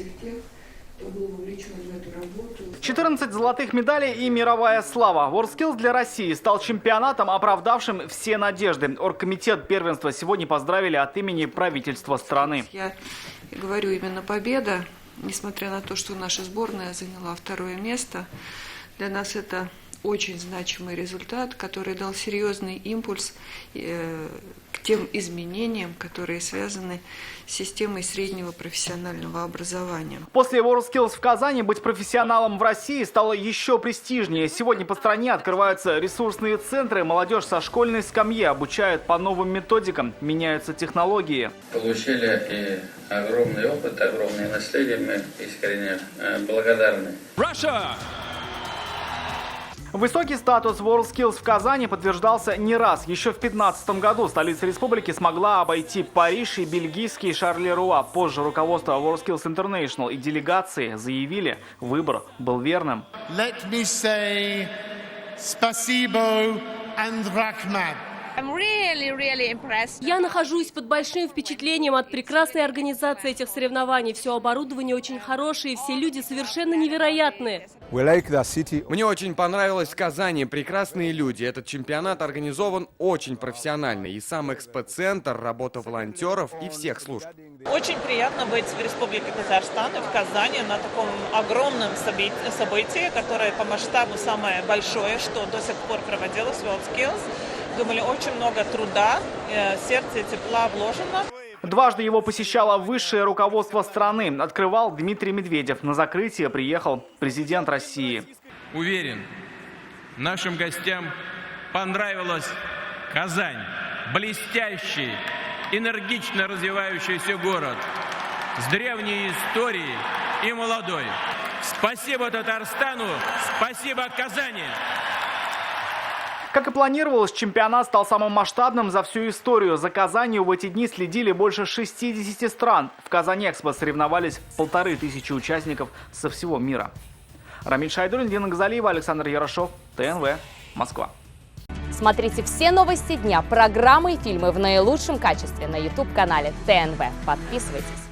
всех тех, кто был вовлечен в эту работу. 14 золотых медалей и мировая слава. WorldSkills для России стал чемпионатом, оправдавшим все надежды. Оргкомитет первенства сегодня поздравили от имени правительства страны. Я говорю именно победа, несмотря на то, что наша сборная заняла 2-е место. Для нас это очень значимый результат, который дал серьезный импульс к тем изменениям, которые связаны с системой среднего профессионального образования. После WorldSkills в Казани быть профессионалом в России стало еще престижнее. Сегодня по стране открываются ресурсные центры, молодежь со школьной скамьи обучают по новым методикам, меняются технологии. Получили и огромный опыт, огромное наследие, мы искренне благодарны. Высокий статус WorldSkills в Казани подтверждался не раз. Еще в 2015 году столица республики смогла обойти Париж и бельгийский Шарлеруа. Позже руководство WorldSkills International и делегации заявили, выбор был верным. Let me say спасибо, Андрахман. Я нахожусь под большим впечатлением от прекрасной организации этих соревнований. Все оборудование очень хорошее, все люди совершенно невероятные. Мне очень понравилось в Казани. Прекрасные люди. Этот чемпионат организован очень профессионально. И сам экспоцентр, работа волонтеров и всех служб. Очень приятно быть в Республике Татарстан и в Казани на таком огромном событии, которое по масштабу самое большое, что до сих пор проводилось в WorldSkills. Думали, очень много труда, сердца и тепла вложено. Дважды его посещало высшее руководство страны. Открывал Дмитрий Медведев. На закрытие приехал президент России. Уверен, нашим гостям понравилась Казань. Блестящий, энергично развивающийся город с древней историей и молодой. Спасибо Татарстану, спасибо Казани. Как и планировалось, чемпионат стал самым масштабным за всю историю. За Казанью в эти дни следили больше 60 стран. В Казань-Экспо соревновались 1500 участников со всего мира. Рамиль Шайдуллин, Дина Газалиева, Александр Ярошов, ТНВ, Москва. Смотрите все новости дня, программы и фильмы в наилучшем качестве на YouTube-канале ТНВ. Подписывайтесь.